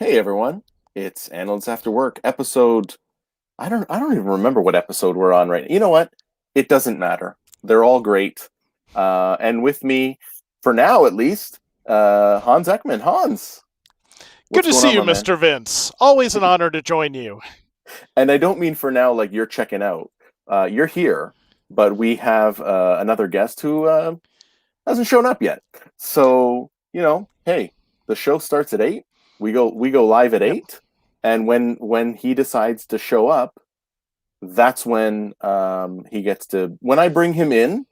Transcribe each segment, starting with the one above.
Hey everyone, it's Analysts After Work episode. I don't even remember what episode we're on right now. You know what? It doesn't matter. They're all great. And with me, for now at least, Hans Ekman. Hans, Good what's to going see on, you, my man? Mr. Vince. Always an honor to join you. And I don't mean for now like you're checking out. You're here, but we have another guest who hasn't shown up yet. So hey, the show starts at 8. We go live at Yep. 8, and when he decides to show up, that's when he gets to. When I bring him in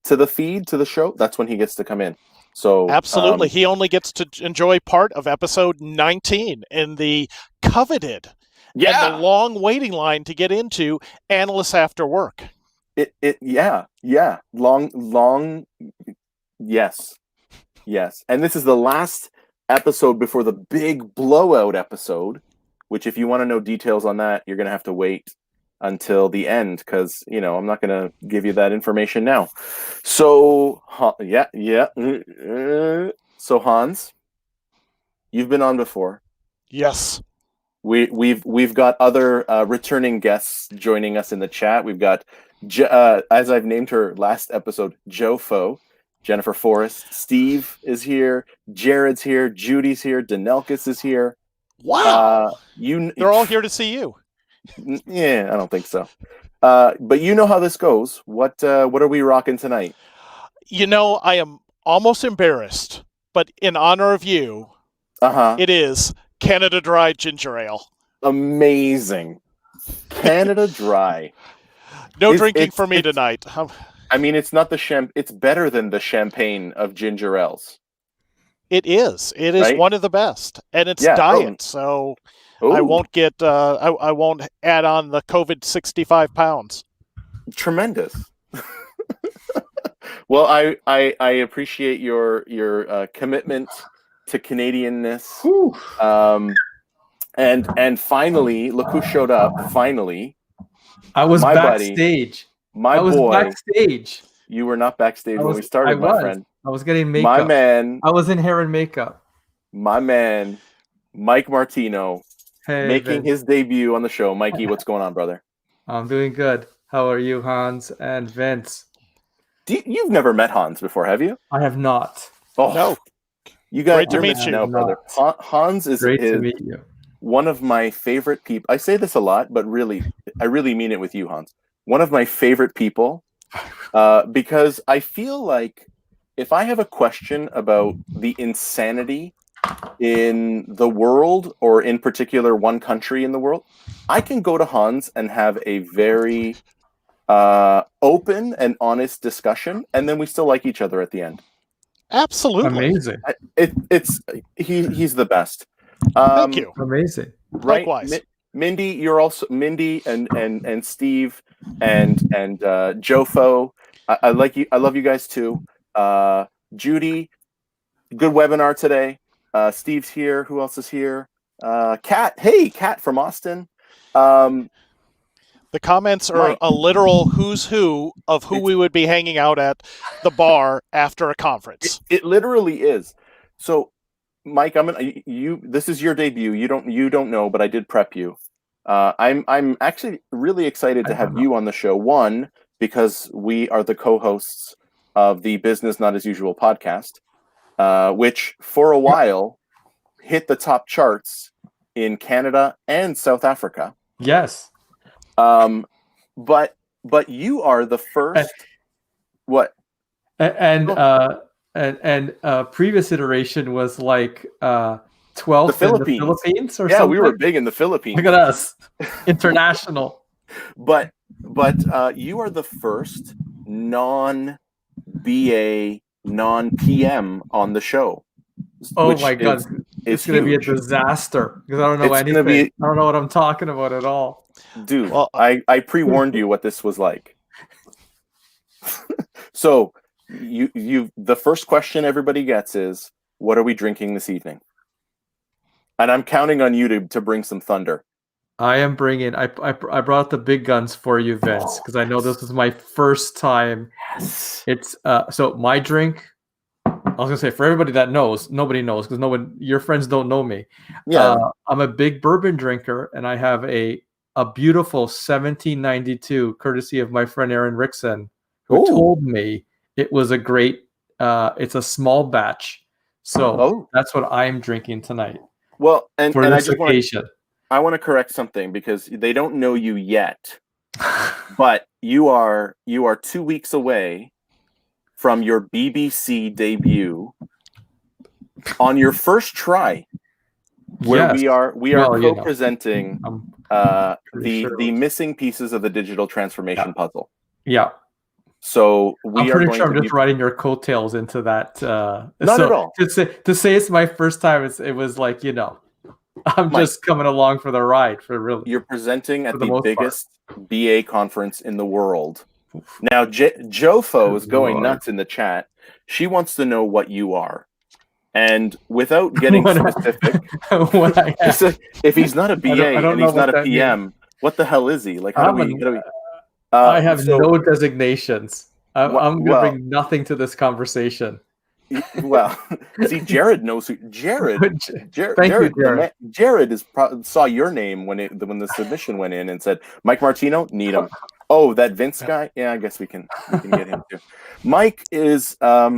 to the feed to the show, that's when he gets to come in. So Absolutely. He only gets to enjoy part of episode 19 in the coveted and the yeah, long waiting line to get into Analysts After Work. yeah, long, yes, yes, and this is the last episode before the big blowout episode. Which, if you want to know details on that, you're gonna have to wait until the end because I'm not gonna give you that information now. So yeah. So Hans, you've been on before. Yes. We've got other returning guests joining us in the chat. We've got as I've named her last episode, Joe Foe, Jennifer Forrest, Steve is here, Jared's here, Judy's here, Danelkis is here. Wow. You They're all here to see you. Yeah, I don't think so. But you know how this goes. What are we rocking tonight? You know, I am almost embarrassed, but in honor of you, Uh-huh. it is Canada Dry Ginger Ale. Amazing. Canada Dry. No drinking for me tonight. I mean, it's not it's better than the champagne of ginger ales. It is. It is right? one of the best, and it's Yeah, diet, so I won't get. I won't add on the COVID 65 pounds. Tremendous. Well, I appreciate your commitment to Canadianness. And finally, look who showed up. Finally, I was my backstage. Buddy, my boy. Backstage. You were not backstage when we started, my friend. I was getting makeup. My man. I was in hair and makeup. My man, Mike Martino, making his debut on the show. Mikey, what's going on, brother? I'm doing good. How are you, Hans and Vince? You've never met Hans before, have you? I have not. Oh, no. You guys, great to meet you, now, brother. Hans is great to meet you. One of my favorite people. I say this a lot, but I really mean it with you, Hans. One of my favorite people, because I feel like if I have a question about the insanity in the world, or in particular one country in the world, I can go to Hans and have a very open and honest discussion, and then we still like each other at the end. Absolutely. Amazing. He's the best. Thank you. Amazing. Right? Likewise. Mindy, you're also Mindy and Steve and Jofo. I like you. I love you guys too. Judy, good webinar today. Steve's here. Who else is here? Kat. Hey, Kat from Austin. The comments are a literal who's who of who we would be hanging out at the bar after a conference. It literally is. So, Mike, this is your debut. You don't know, but I did prep you. I'm actually really excited to have you on the show. One, because we are the co-hosts of the Business Not As Usual podcast, which for a while hit the top charts in Canada and South Africa. Yes. But you are the first. What? And previous iteration was like 12 the Philippines or something. Yeah, we were big in the Philippines. Look at us, international. But you are the first non-BA, non-PM on the show. Oh my God, it's going to be a disaster because I don't know anything. I don't know what I'm talking about at all. Dude, well, I pre-warned you what this was like. So you the first question everybody gets is, what are we drinking this evening? And I'm counting on you to bring some thunder. I am bringing. I brought the big guns for you, Vince, because I know this is my first time. Yes. It's so my drink I was gonna say, for everybody that knows, nobody knows because your friends don't know me. Yeah. I'm a big bourbon drinker, and I have a beautiful 1792, courtesy of my friend Aaron Rickson, who told me it was a great. It's a small batch, so that's what I'm drinking tonight. Well, and for this I occasion, I want to correct something because they don't know you yet, but you are 2 weeks away from your BBC debut on your first try, where we are co-presenting the missing pieces of the digital transformation puzzle. Yeah. So I'm pretty sure I'm just riding your coattails into that. Not at all. To say it's my first time, it was like, I'm Mike, just coming along for the ride. You're presenting at the biggest BA conference in the world. Now, Jofo is going nuts in the chat. She wants to know what you are. And without getting specific, if he's not a BA and he's not a PM, what the hell is he? Like, how do we I have no designared I'm going to bring nothing to this conversation. Well, see, Jared knows who Jared. Jared saw your name when the submission went in and said, "Mike Martino, need him." Oh, that Vince guy. Yeah, I guess we can get him too. Mike is a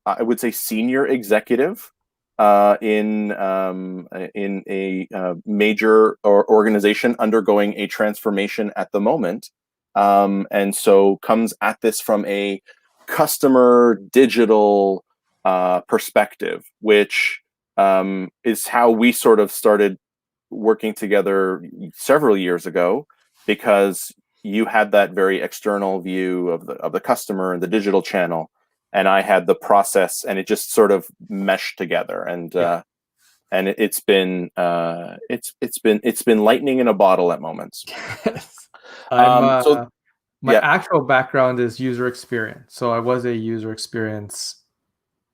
I would say senior executive in a major organization undergoing a transformation at the moment, and so comes at this from a customer digital perspective, which is how we sort of started working together several years ago, because you had that very external view of the customer and the digital channel, and I had the process, and it just sort of meshed together, and it's been lightning in a bottle at moments. My actual background is user experience. So I was a user experience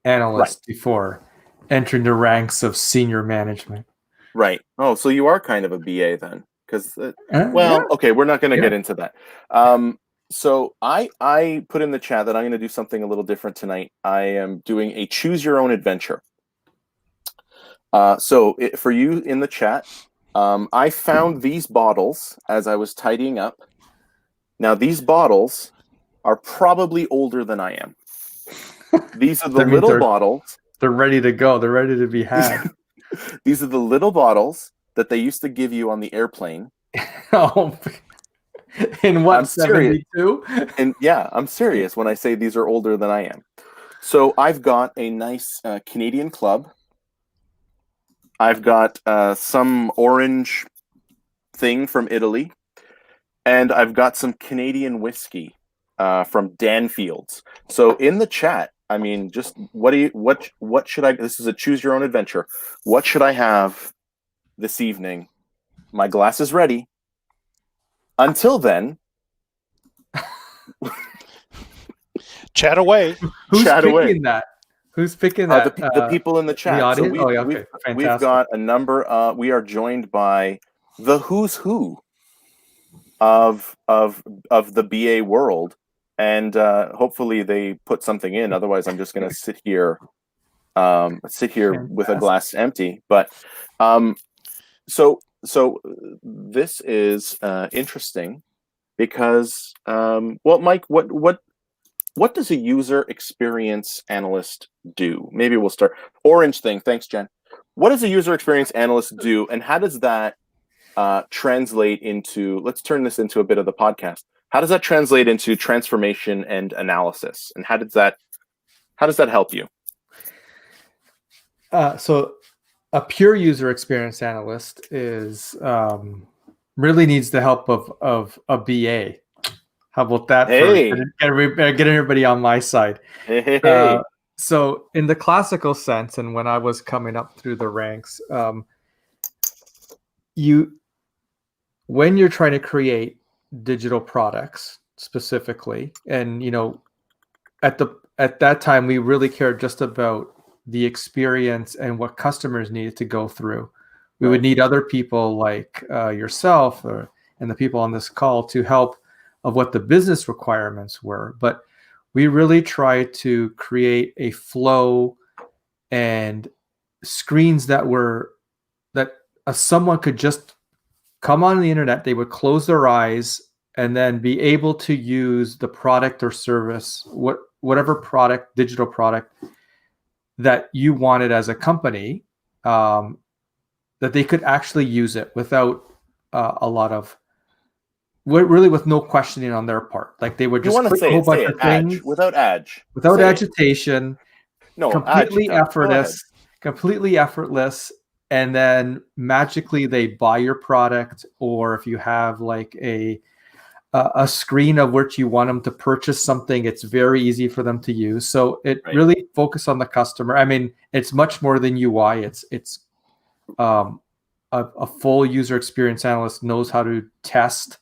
analyst before entering the ranks of senior management. Right. Oh, so you are kind of a BA then, because okay, we're not going to get into that. So I put in the chat that I'm going to do something a little different tonight. I am doing a choose your own adventure. For you in the chat, I found these bottles as I was tidying up. Now, these bottles are probably older than I am. These are the little bottles. They're ready to go. They're ready to be had. These are the little bottles that they used to give you on the airplane. Oh, in what, 72? And yeah, I'm serious when I say these are older than I am. So I've got a nice Canadian Club. I've got some orange thing from Italy. And I've got some Canadian whiskey from Danfield's. So in the chat, I mean, just what should I? This is a choose your own adventure. What should I have this evening? My glass is ready. Until then, chat away. Who's picking that? Who's picking that? The people in the chat. The audience? So we've got a number. We are joined by the who's who of the BA world, and hopefully they put something in. Otherwise, I'm just going to sit here with a glass empty. But so this is interesting because Mike, what does a user experience analyst do? Maybe we'll start orange thing. Thanks, Jen. What does a user experience analyst do, and how does that translate into, let's turn this into a bit of the podcast. How does that translate into transformation and analysis? And how does that help you? So a pure user experience analyst is really needs the help of a BA. How about that? Hey. Get everybody on my side. Hey. So in the classical sense, and when I was coming up through the ranks, when you're trying to create digital products specifically, and at that time we really cared just about the experience and what customers needed to go through. We would need other people like yourself and the people on this call to help of what the business requirements were. But we really try to create a flow and screens that someone could just come on the internet, they would close their eyes and then be able to use the product or service, whatever product, digital product that you wanted as a company, that they could actually use it without a lot of, really with no questioning on their part. Like they would You just want to click a say whole it, say bunch it, of things without without Say it. agitation, No, completely Go ahead. completely effortless. And then magically they buy your product, or if you have like a screen of which you want them to purchase something, it's very easy for them to use. So it really focus on the customer. I mean, it's much more than UI. It's a full user experience analyst knows how to test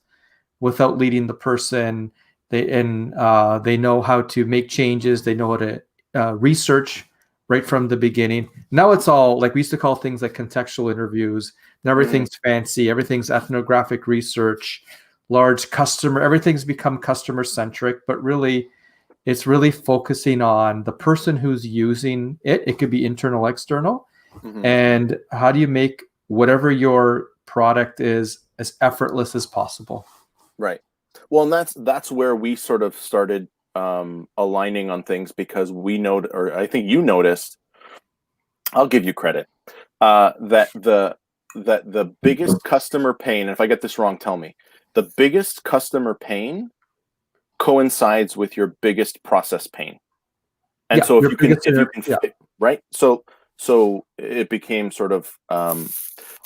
without leading the person. They know how to make changes. They know how to research right from the beginning. Now it's all like we used to call things like contextual interviews. Now everything's fancy. Everything's ethnographic research, large customer. Everything's become customer centric, but really, it's really focusing on the person who's using it. It could be internal, external, and how do you make whatever your product is as effortless as possible. Right. Well, and that's where we sort of started aligning on things, because we know, or I think you noticed, I'll give you credit, that the biggest customer pain, and if I get this wrong, tell me, the biggest customer pain coincides with your biggest process pain. And so if you can right? So it became sort of,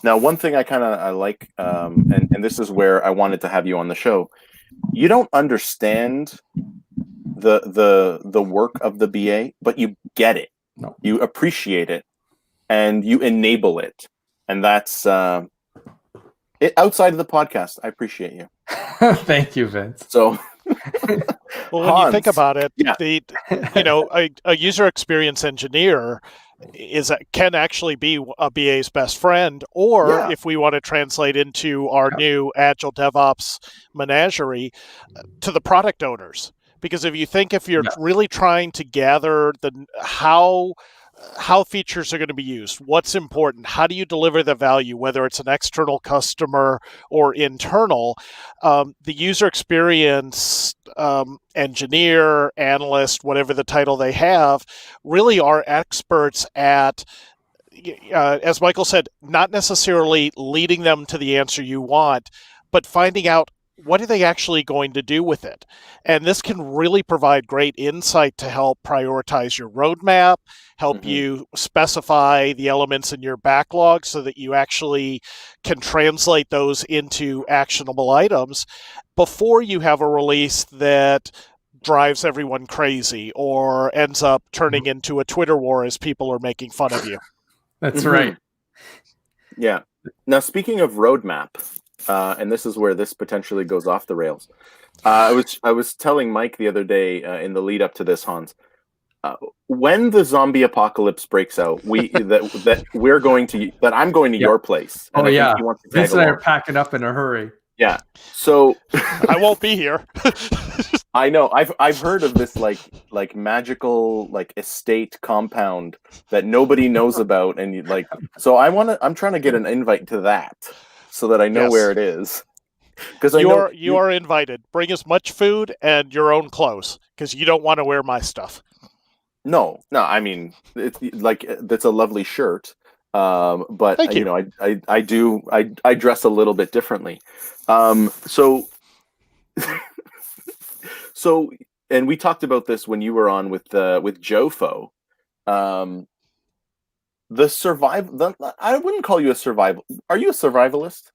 now one thing I like, and this is where I wanted to have you on the show. You don't understand the work of the BA, but you get it. No. You appreciate it, and you enable it, and that's it. Outside of the podcast, I appreciate you. Thank you, Vince. So, well, when you think about it, yeah. A user experience engineer can actually be a BA's best friend, or if we want to translate into our new Agile DevOps menagerie, to the product owners. Because if you're really trying to gather how features are going to be used, what's important, how do you deliver the value, whether it's an external customer or internal, the user experience engineer, analyst, whatever the title they have, really are experts at, as Michael said, not necessarily leading them to the answer you want, but finding out what are they actually going to do with it. And this can really provide great insight to help prioritize your roadmap, help you specify the elements in your backlog so that you actually can translate those into actionable items before you have a release that drives everyone crazy or ends up turning into a Twitter war as people are making fun of you. That's right. Yeah. Now, speaking of roadmap, and this is where this potentially goes off the rails. I was telling Mike the other day in the lead up to this, Hans, when the zombie apocalypse breaks out, I'm going to your place. And I think he wants to Vince and I are packing up in a hurry. Yeah. So I won't be here. I know. I've heard of this like magical estate compound that nobody knows about, and so I'm trying to get an invite to that, so that I know where it is. Because you are invited. Bring as much food and your own clothes, because you don't want to wear my stuff. No. I mean, it's that's a lovely shirt. But thank you. I dress a little bit differently. So and we talked about this when you were on with Jofo. I wouldn't call you a survival. Are you a survivalist?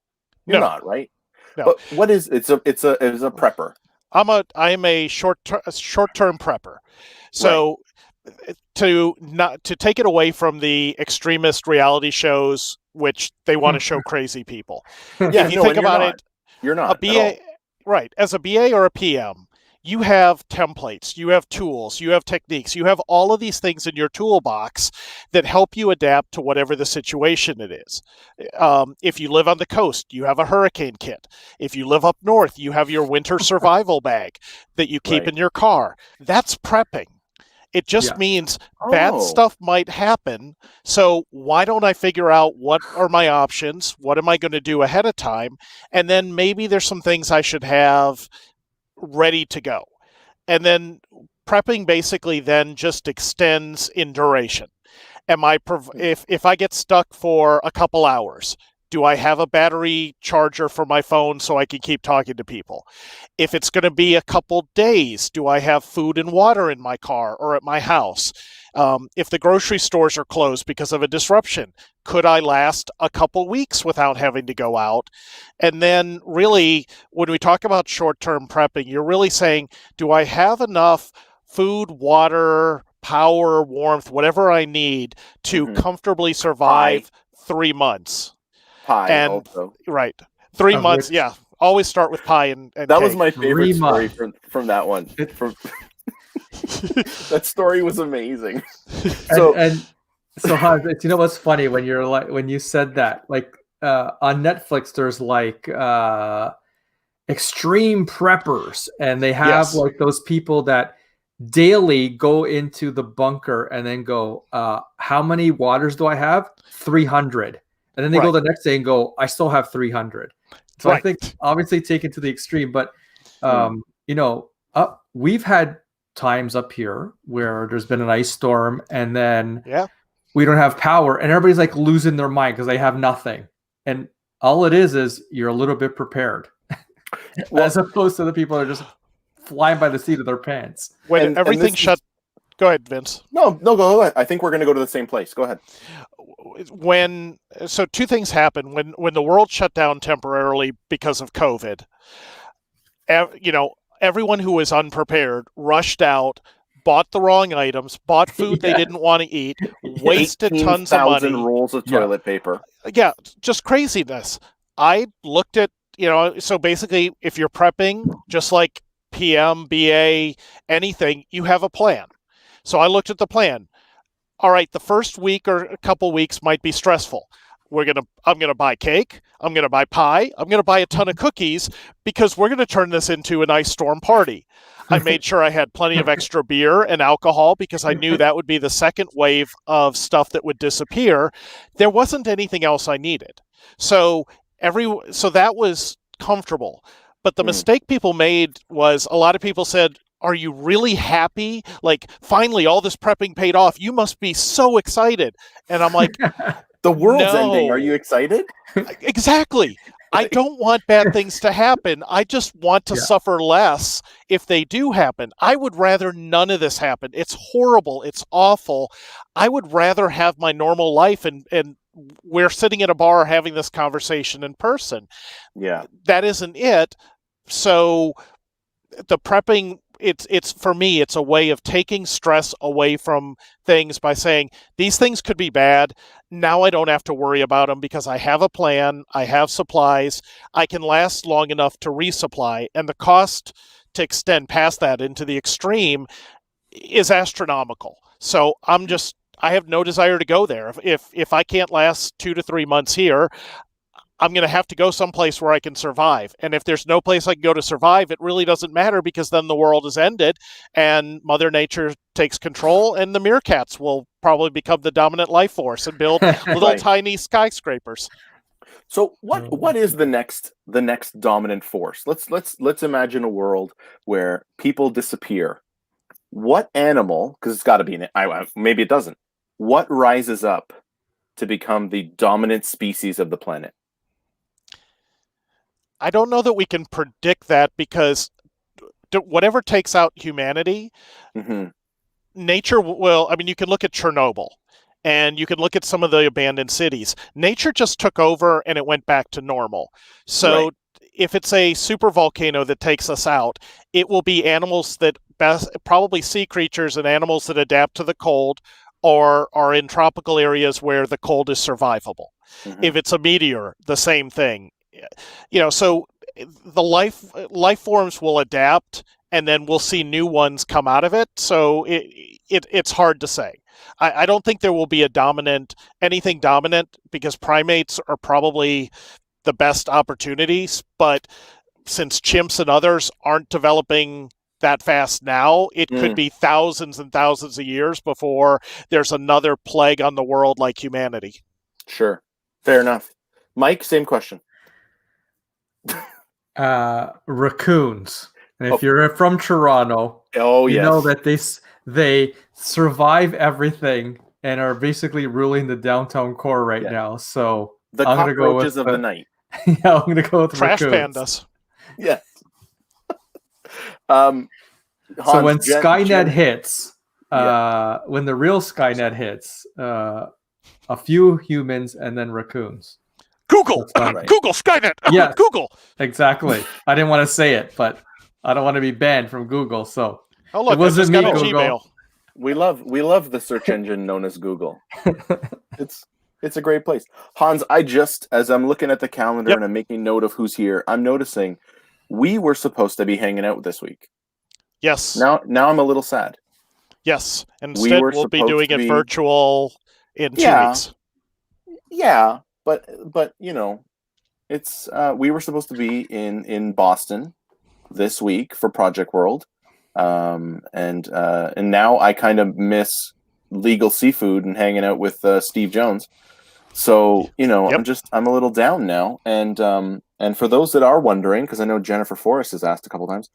You're not, right? No. But what is it's a prepper. I am a short-term prepper. So to take it away from the extremist reality shows, which they want to show crazy people. Yeah, if you think about it, you're not a BA, right? As a BA or a PM, you have templates, you have tools, you have techniques, you have all of these things in your toolbox that help you adapt to whatever the situation it is. If you live on the coast, you have a hurricane kit. If you live up north, you have your winter survival bag that you keep in your car. That's prepping. It just means bad stuff might happen. So why don't I figure out what are my options? What am I going to do ahead of time? And then maybe there's some things I should have ready to go. And then prepping basically then just extends in duration. If I get stuck for a couple hours, do I have a battery charger for my phone so I can keep talking to people? If it's going to be a couple days, do I have food and water in my car or at my house? If the grocery stores are closed because of a disruption, could I last a couple weeks without having to go out? And then really, when we talk about short-term prepping, you're really saying, do I have enough food, water, power, warmth, whatever I need to comfortably survive 3 months? Pie also. Right. 3 months, yeah. Always start with pie and that cake. was my favorite story from that one. That story was amazing. So Hans, you know what's funny when you said that, like on Netflix there's like extreme preppers, and they have like those people that daily go into the bunker and then go, how many waters do I have? 300. And then they go the next day and go, I still have 300. So I think obviously taken to the extreme, but we've had times up here where there's been an ice storm and then we don't have power and everybody's like losing their mind because they have nothing. And all it is you're a little bit prepared as opposed to the people that are just flying by the seat of their pants. When everything shut. Go ahead, Vince. No, go ahead. I think we're going to go to the same place. Go ahead. So two things happened when the world shut down temporarily because of COVID. Everyone who was unprepared rushed out, bought the wrong items, bought food they didn't want to eat, wasted tons of money. 18,000 rolls of toilet paper. Yeah, just craziness. I looked at, so basically if you're prepping, just like PM, BA, anything, you have a plan. So I looked at the plan. All right, the first week or a couple weeks might be stressful. I'm gonna buy cake. I'm gonna buy pie. I'm gonna buy a ton of cookies because we're gonna turn this into an ice storm party. I made sure I had plenty of extra beer and alcohol because I knew that would be the second wave of stuff that would disappear. There wasn't anything else I needed. So that was comfortable. But the mistake people made was a lot of people said, are you really happy? Like, finally, all this prepping paid off. You must be so excited. And I'm like, the world's ending. Are you excited? Exactly. I don't want bad things to happen. I just want to suffer less if they do happen. I would rather none of this happen. It's horrible. It's awful. I would rather have my normal life and we're sitting at a bar having this conversation in person. Yeah. That isn't it. So the prepping, it's for me, it's a way of taking stress away from things by saying these things could be bad. Now I don't have to worry about them because I have a plan. I have supplies. I can last long enough to resupply. And the cost to extend past that into the extreme is astronomical. So I have no desire to go there. If I can't last 2 to 3 months here, I'm going to have to go someplace where I can survive. And if there's no place I can go to survive, it really doesn't matter because then the world is ended and Mother Nature takes control and the meerkats will probably become the dominant life force and build little tiny skyscrapers. So what is the next dominant force? Let's imagine a world where people disappear. What animal, because it's got to be, maybe it doesn't. What rises up to become the dominant species of the planet? I don't know that we can predict that because whatever takes out humanity, nature will. I mean, you can look at Chernobyl and you can look at some of the abandoned cities. Nature just took over and it went back to normal. So if it's a super volcano that takes us out, it will be animals that probably sea creatures and animals that adapt to the cold or are in tropical areas where the cold is survivable. If it's a meteor, the same thing. So the life forms will adapt and then we'll see new ones come out of it. So it's hard to say. I don't think there will be anything dominant, because primates are probably the best opportunities. But since chimps and others aren't developing that fast now, it could be thousands and thousands of years before there's another plague on the world like humanity. Sure. Fair enough. Mike, same question. Raccoons. And if you're from Toronto, you know that they survive everything and are basically ruling the downtown core right now. So the I'm gonna go cockroaches with of the night. Yeah, I'm gonna go with trash raccoons. pandas. Yes. Hans, so when Skynet hits, Yeah. when the real Skynet hits, a few humans and then raccoons. Google, Google Skynet. Yeah, Google. Exactly. I didn't want to say it, but I don't want to be banned from Google. So look, it wasn't me, Google. Gmail. We love the search engine known as Google. It's a great place. Hans, as I'm looking at the calendar and I'm making note of who's here, I'm noticing we were supposed to be hanging out this week. Yes. Now I'm a little sad. Yes. Instead, we'll be doing it virtual in 2 weeks. Yeah, but it's we were supposed to be in Boston this week for Project World, and now I kind of miss legal seafood and hanging out with Steve Jones. So I'm a little down now, and for those that are wondering, because I know Jennifer Forrest has asked a couple times,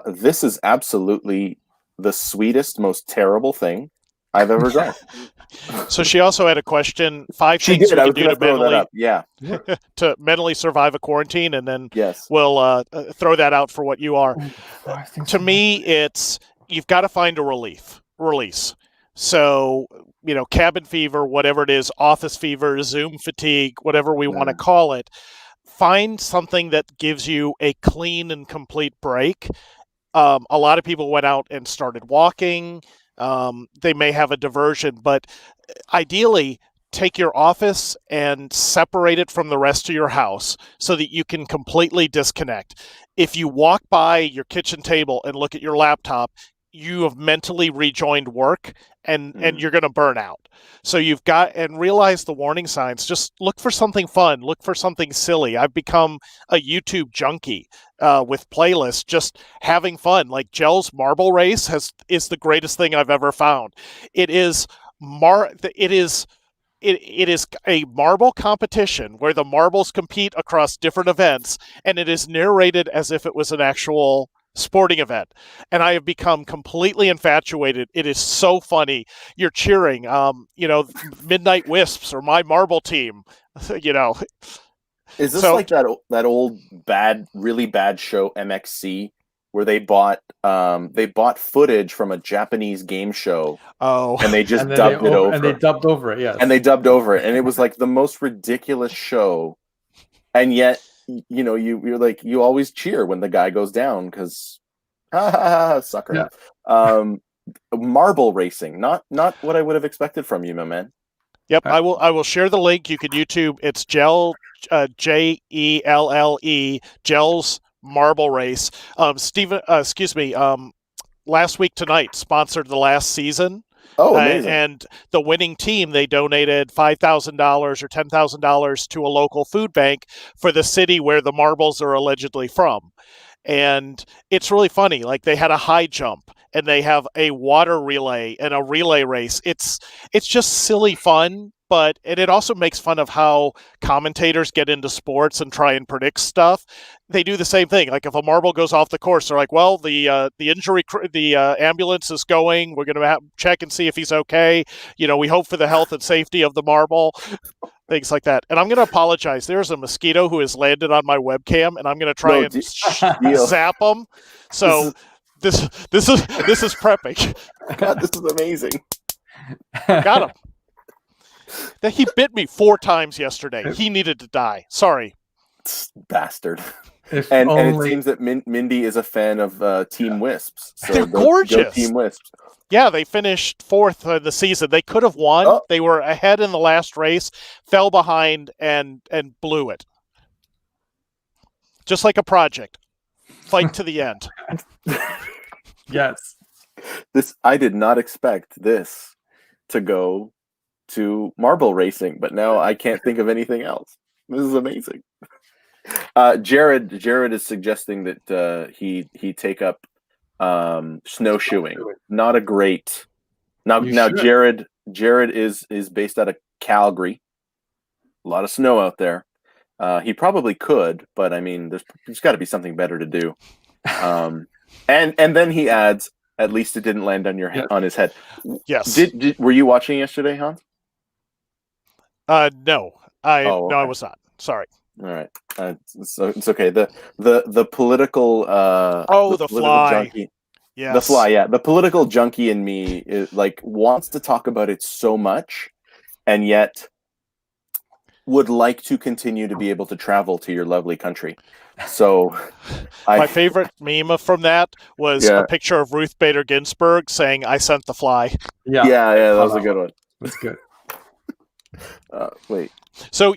this is absolutely the sweetest, most terrible thing I've ever done. So she also had a question: 5 things we can do to mentally survive a quarantine, and then we'll throw that out for what you are. To me, it's you've got to find a release. So, cabin fever, whatever it is, office fever, Zoom fatigue, whatever we want to call it, find something that gives you a clean and complete break. A lot of people went out and started walking. They may have a diversion, but ideally, take your office and separate it from the rest of your house so that you can completely disconnect. If you walk by your kitchen table and look at your laptop, you have mentally rejoined work, and you're going to burn out. So you've got, and realize the warning signs. Just look for something fun. Look for something silly. I've become a YouTube junkie with playlists, just having fun. Like Jel's Marble Race is the greatest thing I've ever found. It is a marble competition where the marbles compete across different events, and it is narrated as if it was an actual sporting event, and I have become completely infatuated. It is so funny. You're cheering, Midnight Wisps or my marble team. Is this like that old really bad show MXC where they bought footage from a Japanese game show? Oh, and they just dubbed it over. And they dubbed over it, yes. And they dubbed over it, and it was like the most ridiculous show, and yet. You're like, you always cheer when the guy goes down because sucker. Marble racing, not what I would have expected from you, my man. Yep, I will share the link. You can YouTube. It's Jell, Jelle, Jel's Marble Race. Stephen, last week tonight sponsored the last season. Oh, amazing. And the winning team, they donated $5,000 or $10,000 to a local food bank for the city where the marbles are allegedly from. And it's really funny. Like, they had a high jump, and they have a water relay and a relay race. It's just silly fun, and it also makes fun of how commentators get into sports and try and predict stuff. They do the same thing. Like, if a marble goes off the course, they're like, well, the ambulance is going. We're going to check and see if he's okay. We hope for the health and safety of the marble. Things like that. And I'm going to apologize. There's a mosquito who has landed on my webcam, and I'm going to try and zap him. So this is prepping. God, this is amazing. Got him. He bit me 4 times yesterday. He needed to die. Sorry. Bastard. And it seems that Mindy is a fan of Team Wisps. So they're gorgeous. Go Team Wisps. Yeah, they finished 4th in the season. They could have won. Oh. They were ahead in the last race, fell behind, and blew it. Just like a project. Fight to the end. Yes. I did not expect this to go to marble racing, but now I can't think of anything else. This is amazing. Jared is suggesting that he take up snowshoeing. Not a great. Now Jared is based out of Calgary. A lot of snow out there. He probably could, but I mean, there's got to be something better to do. And then he adds, at least it didn't land on on his head. Yes. Were you watching yesterday, Hans? No, I okay. was not. Sorry. All right, it's okay. The political the political fly junkie, yes. The fly, yeah. The political junkie in me wants to talk about it so much, and yet would like to continue to be able to travel to your lovely country. So my favorite meme from that was a picture of Ruth Bader Ginsburg saying, "I sent the fly." Yeah, that was a good one. That's good. Wait. So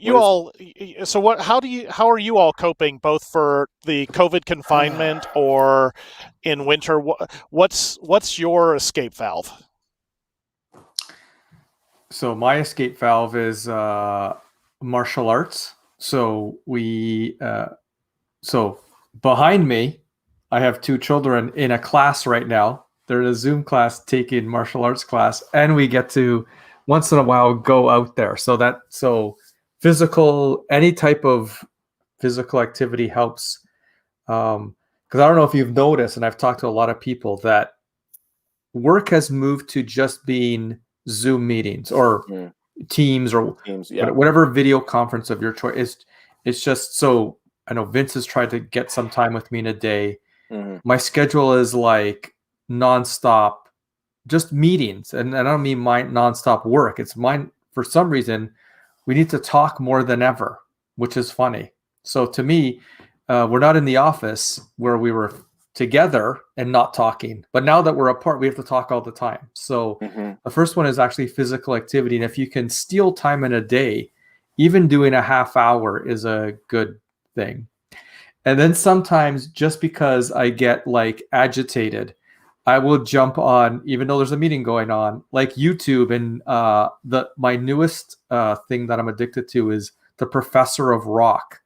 how are you all coping, both for the COVID confinement or in winter? What's your escape valve? So my escape valve is martial arts. So so behind me, I have 2 children in a class right now. They're in a Zoom class taking martial arts class, and we get to once in a while go out there. So any type of physical activity helps. Because I don't know if you've noticed, and I've talked to a lot of people, that work has moved to just being Zoom meetings or Teams or whatever video conference of your choice. It's just so. I know Vince has tried to get some time with me in a day. Mm-hmm. My schedule is like nonstop, just meetings, and I don't mean my nonstop work. It's mine. For some reason, we need to talk more than ever, which is funny. So to me, we're not in the office where we were together and not talking, but now that we're apart, we have to talk all the time. So the first one is actually physical activity, and if you can steal time in a day, even doing a half hour is a good thing. And then sometimes, just because I get agitated, I will jump on, even though there's a meeting going on, like YouTube. And my newest thing that I'm addicted to is the Professor of Rock,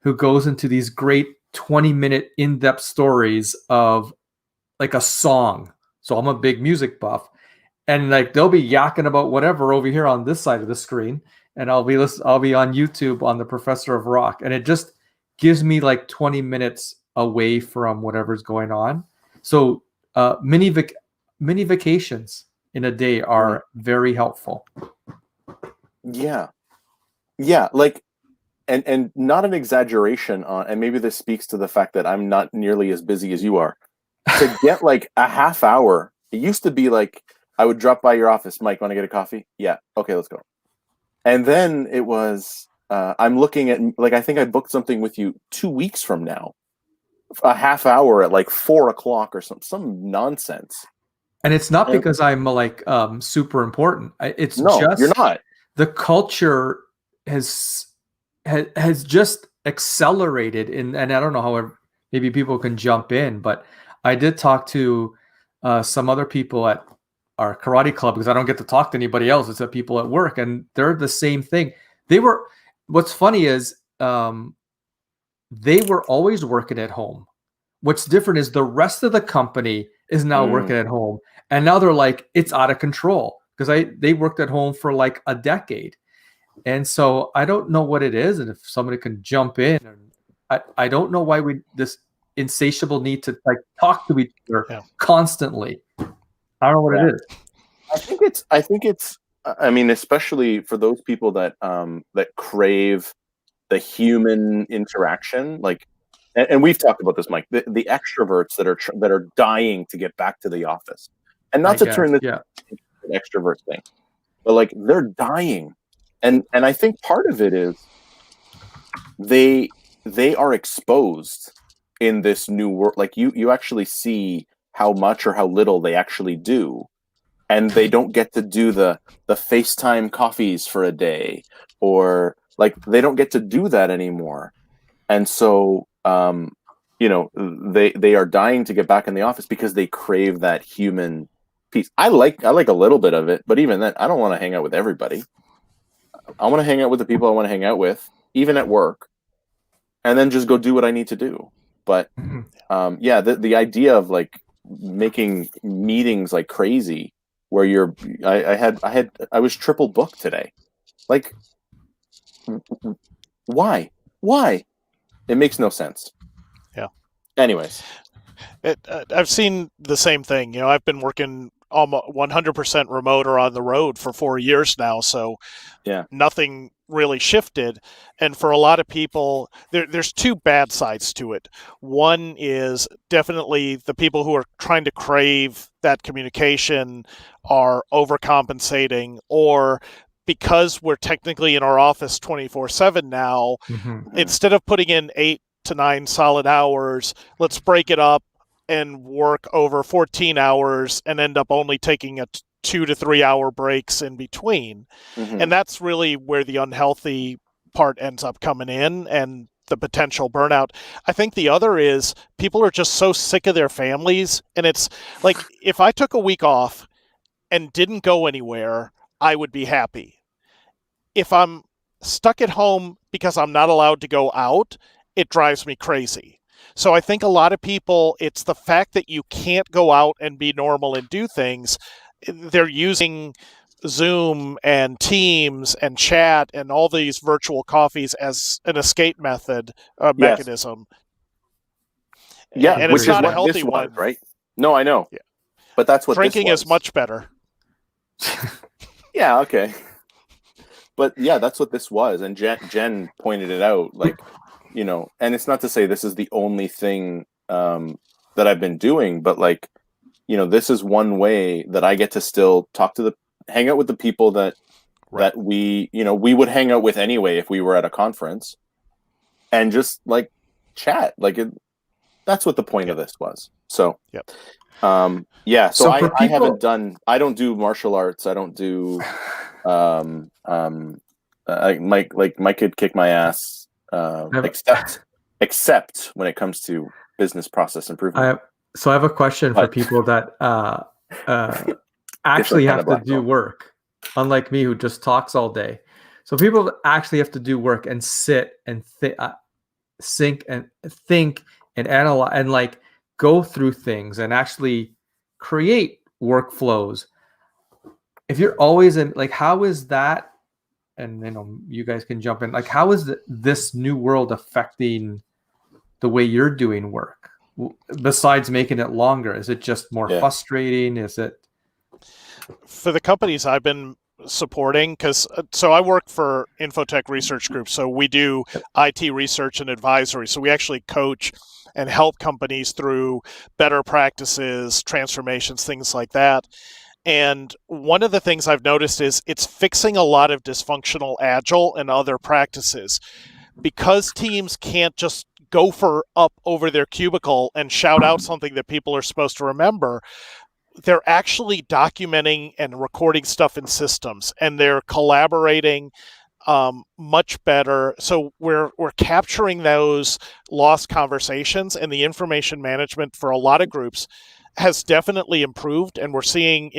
who goes into these great 20-minute in-depth stories of a song. So I'm a big music buff, and they'll be yakking about whatever over here on this side of the screen, and I'll be on YouTube on the Professor of Rock, and it just gives me 20 minutes away from whatever's going on. So mini vacations in a day are very helpful. Yeah. And not an exaggeration on, and maybe this speaks to the fact that I'm not nearly as busy as you are. To get a half hour, it used to be I would drop by your office. Mike, want to get a coffee? Yeah. Okay, let's go. And then it was, I'm looking at, I think I booked something with you 2 weeks from now. A half hour at 4:00 or some nonsense. And it's not because I'm super important. It's just you're not. The culture has just accelerated and I don't know how maybe people can jump in, but I did talk to some other people at our karate club, because I don't get to talk to anybody else except people at work, and they're the same thing. What's funny is they were always working at home. What's different is the rest of the company is now working at home, and now they're it's out of control, because they worked at home for a decade. And so I don't know what it is, and if somebody can jump in, I don't know why this insatiable need to talk to each other constantly. I don't know what it is. I think it's I mean, especially for those people that crave the human interaction, and we've talked about this, Mike, the extroverts that are dying to get back to the office, and not to turn this into an extrovert thing, but they're dying. And I think part of it is they are exposed in this new world. You actually see how much or how little they actually do, and they don't get to do the FaceTime coffees for a day, or they don't get to do that anymore. And so they are dying to get back in the office because they crave that human piece. I like a little bit of it, but even then, I don't want to hang out with everybody. I want to hang out with the people I want to hang out with, even at work, and then just go do what I need to do. But the idea of like making meetings like crazy, where I was triple booked today. Like, why? It makes no sense. Yeah. Anyways, I've seen the same thing. I've been working almost 100% remote or on the road for 4 years now, so yeah, nothing really shifted. And for a lot of people, there's two bad sides to it. One is definitely the people who are trying to crave that communication are overcompensating, or because we're technically in our office 24/7 now, instead of putting in 8 to 9 solid hours, let's break it up and work over 14 hours and end up only taking a 2 to 3 hour breaks in between. And that's really where the unhealthy part ends up coming in, and the potential burnout. I think the other is people are just so sick of their families. And it's like, if I took a week off and didn't go anywhere, I would be happy. If I'm stuck at home because I'm not allowed to go out, it drives me crazy. So I think a lot of people, it's the fact that you can't go out and be normal and do things. They're using Zoom and Teams and chat and all these virtual coffees as an escape mechanism. Yeah, and which it's not is a healthy one, right? No, I know. Yeah. But that's what drinking this was. is much better. Yeah, okay. But yeah, that's what this was, and Jen pointed it out, like, and it's not to say this is the only thing that I've been doing, but like, this is one way that I get to still hang out with the people that we would hang out with anyway if we were at a conference, and just like chat. Like, that's what the point of this was. So, So I don't do martial arts. I don't do, Mike could kick my ass, except when it comes to business process improvement. So I have a question for people that actually have to do work, unlike me who just talks all day. So people that actually have to do work and sit and think and analyze and like go through things and actually create workflows. If you're always in, like, how is that? And you guys can jump in. Like, how is this new world affecting the way you're doing work? Besides making it longer, is it just more frustrating? Is it for the companies I've been supporting? Because so I work for Infotech Research Group, so we do IT research and advisory. So we actually coach and help companies through better practices, transformations, things like that. And one of the things I've noticed is it's fixing a lot of dysfunctional Agile and other practices, because teams can't just go up over their cubicle and shout out something that people are supposed to remember. They're actually documenting and recording stuff in systems, and they're collaborating much better. So we're capturing those lost conversations, and the information management for a lot of groups has definitely improved, and we're seeing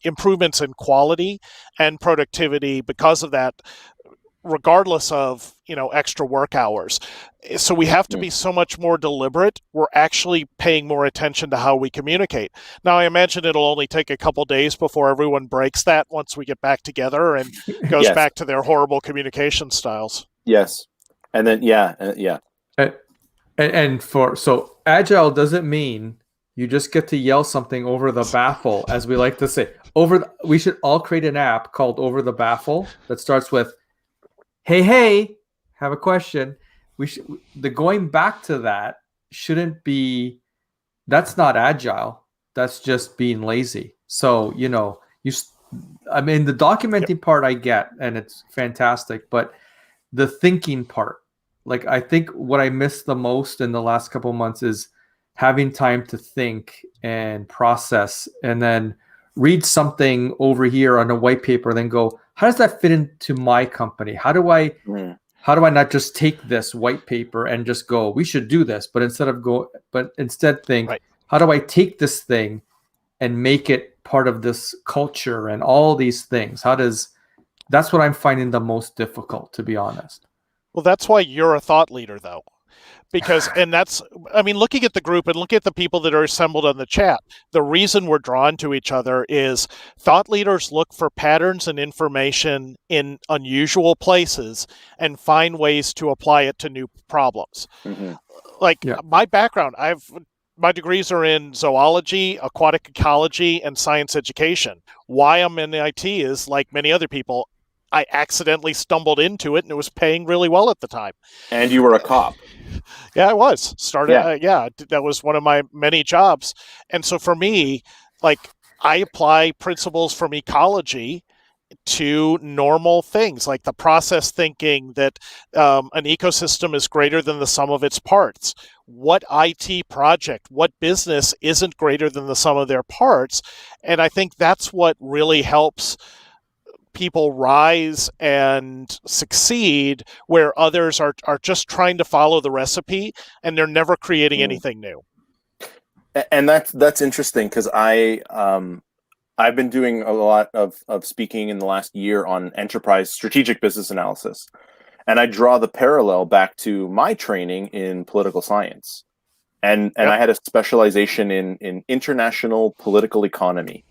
improvements in quality and productivity because of that, regardless of extra work hours. So we have to be so much more deliberate. We're actually paying more attention to how we communicate. Now, I imagine it'll only take a couple days before everyone breaks that once we get back together and goes back to their horrible communication styles. Yes. And then so Agile doesn't mean you just get to yell something over the baffle, as we like to say. We should all create an app called Over the Baffle that starts with, hey, have a question. The going back to that shouldn't be. That's not agile. That's just being lazy. So the documenting part I get, and it's fantastic, but the thinking part, like, I think what I missed the most in the last couple of months is having time to think and process, and then read something over here on a white paper, then go, how does that fit into my company? How do I how do I not just take this white paper and just go, we should do this, but instead think, Right. how do I take this thing and make it part of this culture and all these things? That's what I'm finding the most difficult, to be honest. Well, that's why you're a thought leader, though. Looking at the group and looking at the people that are assembled on the chat, the reason we're drawn to each other is thought leaders look for patterns and information in unusual places and find ways to apply it to new problems. Mm-hmm. My background, my degrees are in zoology, aquatic ecology, and science education. Why I'm in IT is, like many other people, I accidentally stumbled into it and it was paying really well at the time. And you were a cop. Yeah, I was. That was one of my many jobs. And so for me, I apply principles from ecology to normal things, like the process thinking that an ecosystem is greater than the sum of its parts. What IT project, what business isn't greater than the sum of their parts? And I think that's what really helps people rise and succeed, where others are just trying to follow the recipe and they're never creating anything new. And that's interesting, because I've been doing a lot of speaking in the last year on enterprise strategic business analysis. And I draw the parallel back to my training in political science. And Yep. I had a specialization in international political economy.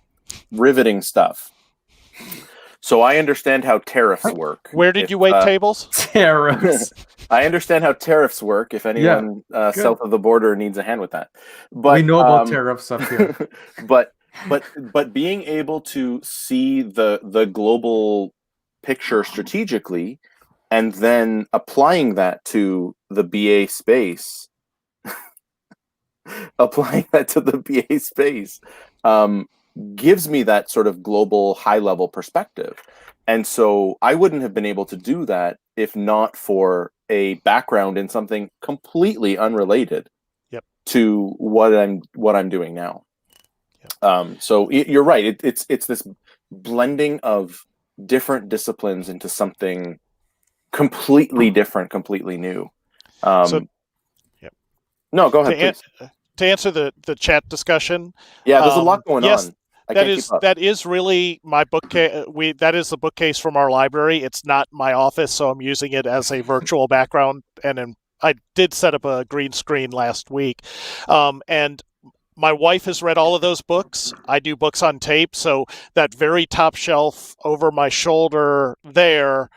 Riveting stuff. So I understand how tariffs work. Where did you wait tables? Tariffs. I understand how tariffs work. If anyone south of the border needs a hand with that, but we know about tariffs up here. but being able to see the global picture strategically, and then applying that to the BA space, gives me that sort of global high level perspective. And so I wouldn't have been able to do that if not for a background in something completely unrelated to what I'm doing now. So you're right. It's this blending of different disciplines into something completely different, completely new. No, go ahead, please. To answer the chat discussion. Yeah, there's a lot going on. That is really my bookcase. That is the bookcase from our library. It's not my office, so I'm using it as a virtual background. And I did set up a green screen last week. And my wife has read all of those books. I do books on tape, so that very top shelf over my shoulder there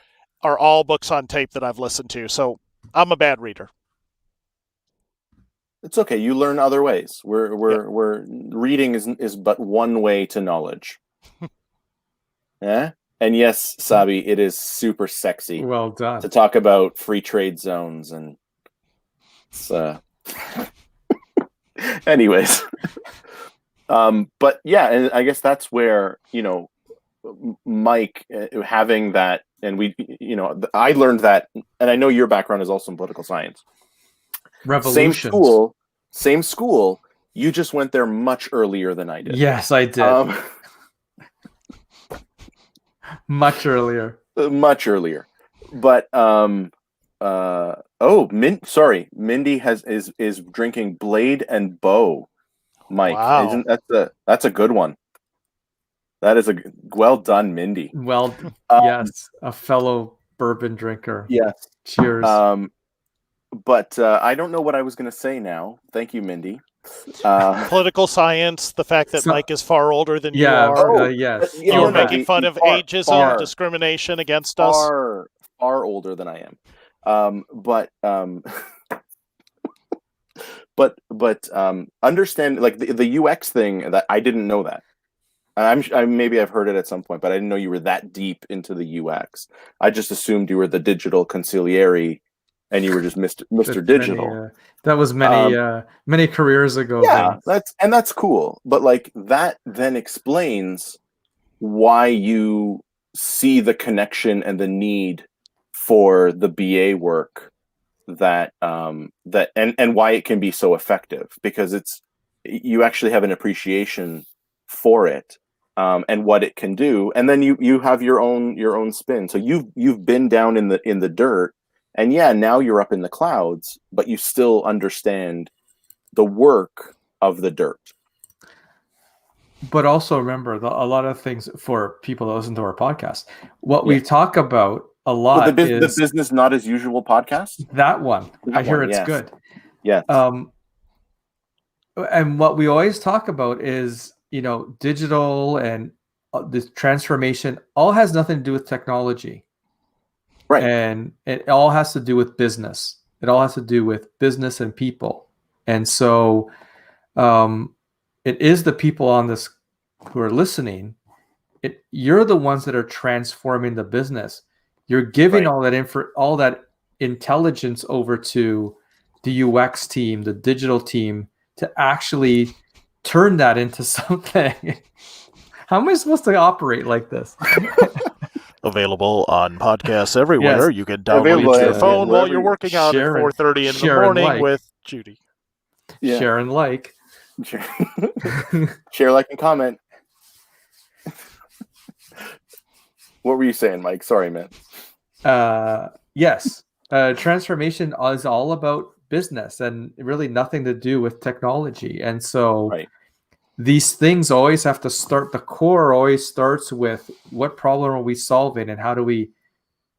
are all books on tape that I've listened to. So I'm a bad reader. It's okay. You learn other ways. We're reading is but one way to knowledge. Yeah. And yes, Sabi, it is super sexy. Well done. To talk about free trade zones and anyways. But yeah, and I guess that's where, Mike, having that, and I learned that, and I know your background is also in political science. Revolutions. Same school. You just went there much earlier than I did. Yes, I did. Much earlier. Much earlier. But Mindy is drinking Blade and Bow. Mike, wow. That's a good one. That is well done, Mindy. Well, yes, a fellow bourbon drinker. Yes. Cheers. But I don't know what I was going to say now. Thank you, Mindy. Political science, the fact that Mike is far older than you are. Yes. You were making fun of ageism, discrimination against us. Far older than I am. But understand, like the UX thing, that I didn't know that. Maybe I've heard it at some point, but I didn't know you were that deep into the UX. I just assumed you were the digital consigliere and you were just Mr. Digital. That was many careers ago. Yeah, that's cool. But like that then explains why you see the connection and the need for the BA work and why it can be so effective, because you actually have an appreciation for it and what it can do, and then you have your own spin. So you've been down in the dirt And yeah, now you're up in the clouds, but you still understand the work of the dirt. But also remember, a lot of things for people that listen to our podcast, what we talk about a lot the is business not as usual podcast. that one. I hear it's yes. good. Yes. And what we always talk about is, digital and this transformation all has nothing to do with technology. Right. And it all has to do with business. It all has to do with business and people. And so it is the people on this who are listening. You're the ones that are transforming the business. You're giving all that intelligence over to the UX team, the digital team, to actually turn that into something. How am I supposed to operate like this? Available on podcasts everywhere. Yes. You can download it to your phone while you're you working out at 4:30 in the share and morning like. with Judy. Yeah. Share and like. Share, like, and comment. What were you saying, Mike? Sorry, man. Yes. Transformation is all about business and really nothing to do with technology. And so these things always have to start, the core always starts with what problem are we solving and how do we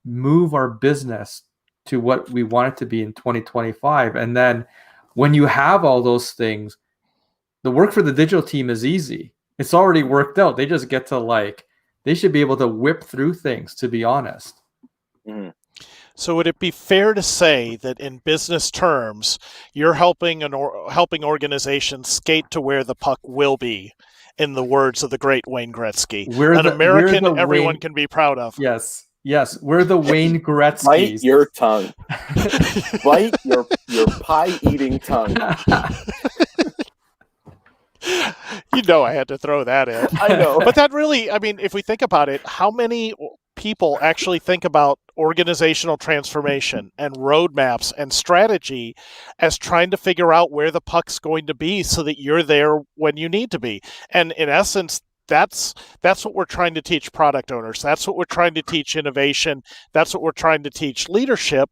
move our business to what we want it to be in 2025. And then when you have all those things, the work for the digital team is easy. It's already worked out. They just get to they should be able to whip through things, to be honest. Mm-hmm. So would it be fair to say that in business terms, you're helping helping organizations skate to where the puck will be, in the words of the great Wayne Gretzky, an American everyone can be proud of? Yes, we're the Wayne Gretzkys. Bite your tongue. Bite your pie-eating tongue. I had to throw that in. I know. But that really, if we think about it, how many people actually think about organizational transformation and roadmaps and strategy as trying to figure out where the puck's going to be so that you're there when you need to be? And in essence, that's what we're trying to teach product owners. That's what we're trying to teach innovation. That's what we're trying to teach leadership,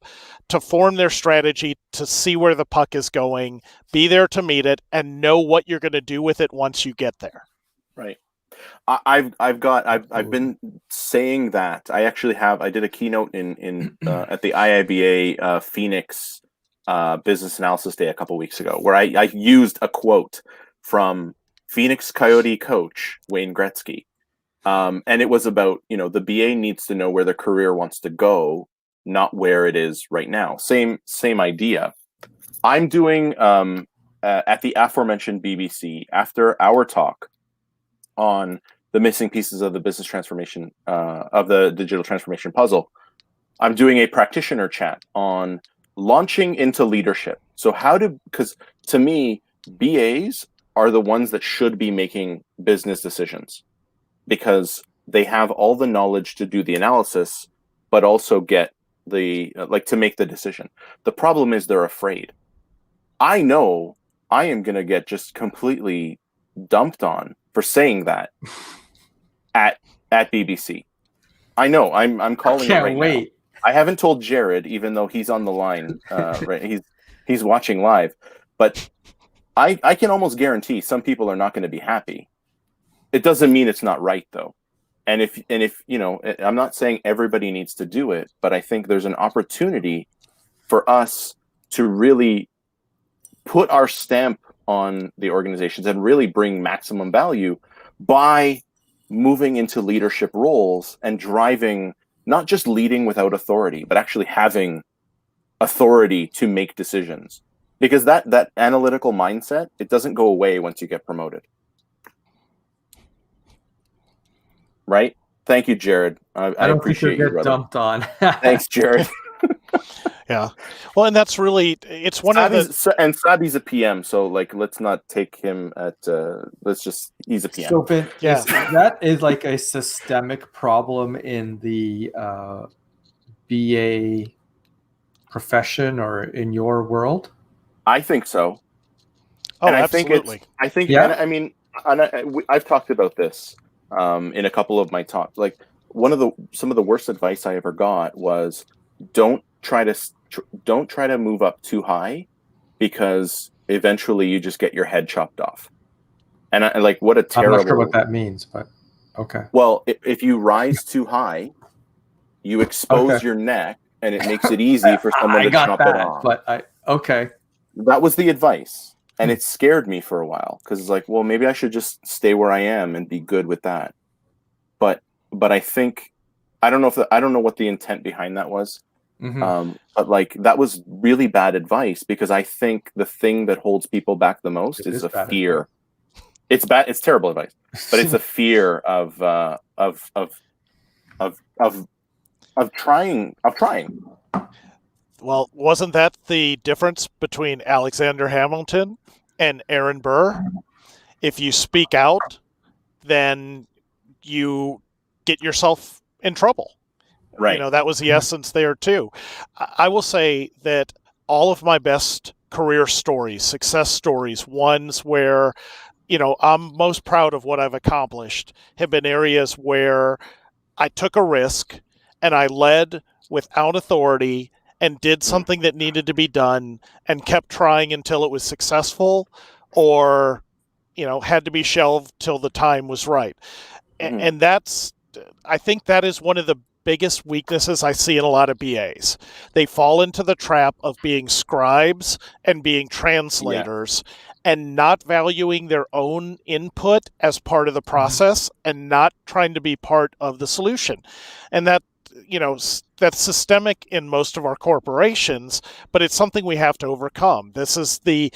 to form their strategy, to see where the puck is going, be there to meet it, and know what you're going to do with it once you get there. Right. I've been saying that. I did a keynote in at the IIBA Phoenix Business Analysis Day a couple weeks ago, where I used a quote from Phoenix Coyote coach Wayne Gretzky, and it was about the BA needs to know where their career wants to go, not where it is right now. Same idea. I'm doing at the aforementioned BBC, after our talk on the missing pieces of the business transformation of the digital transformation puzzle, I'm doing a practitioner chat on launching into leadership. So because to me, BAs are the ones that should be making business decisions, because they have all the knowledge to do the analysis, but also get to make the decision. The problem is they're afraid. I know I am going to get just completely dumped on for saying that at BBC. I know. I'm calling it right now. I haven't told Jared, even though he's on the line. Right, he's watching live, but I can almost guarantee some people are not going to be happy. It doesn't mean it's not right, though. And if I'm not saying everybody needs to do it, but I think there's an opportunity for us to really put our stamp on the organizations and really bring maximum value by moving into leadership roles and driving, not just leading without authority, but actually having authority to make decisions. Because that analytical mindset, it doesn't go away once you get promoted. Right? Thank you, Jared. I appreciate you, brother. Dumped on. Thanks, Jared. Yeah. Well, and that's really, it's one of the... And Sabi's a PM, so let's not take him at, he's a PM. So, that is like a systemic problem in the BA profession or in your world? I think so. Oh, and absolutely. I've talked about this in a couple of my talks. Some of the worst advice I ever got was, don't don't try to move up too high, because eventually you just get your head chopped off. And like, what a terrible. I'm not sure what that means, but okay. Well, if you rise too high, you expose your neck, and it makes it easy for someone to chop it off. But okay. That was the advice, and it scared me for a while, because it's like, well, maybe I should just stay where I am and be good with that. But I think I don't know what the intent behind that was. Mm-hmm. But like, that was really bad advice, because I think the thing that holds people back the most is a fear. Advice. It's bad. It's terrible advice, but it's a fear of trying. Well, wasn't that the difference between Alexander Hamilton and Aaron Burr? If you speak out, then you get yourself in trouble. Right. You know, that was the essence there too. I will say that all of my best career stories, success stories, ones where, you know, I'm most proud of what I've accomplished, have been areas where I took a risk and I led without authority and did something that needed to be done and kept trying until it was successful, or, you know, had to be shelved till the time was right. Mhm. And that's, I think that is one of the biggest weaknesses I see in a lot of BAs. They fall into the trap of being scribes and being translators, and not valuing their own input as part of the process, and not trying to be part of the solution. And that, you know, that's systemic in most of our corporations, but it's something we have to overcome. This is the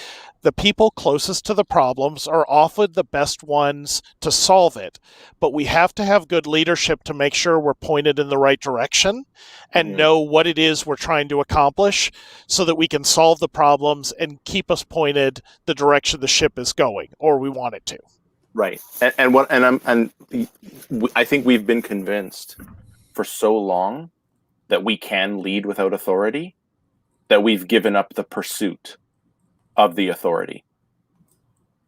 people closest to the problems are often the best ones to solve it, but we have to have good leadership to make sure we're pointed in the right direction and know what it is we're trying to accomplish, so that we can solve the problems and keep us pointed the direction the ship is going, or we want it to. Right. I think we've been convinced for so long that we can lead without authority, that we've given up the pursuit of the authority,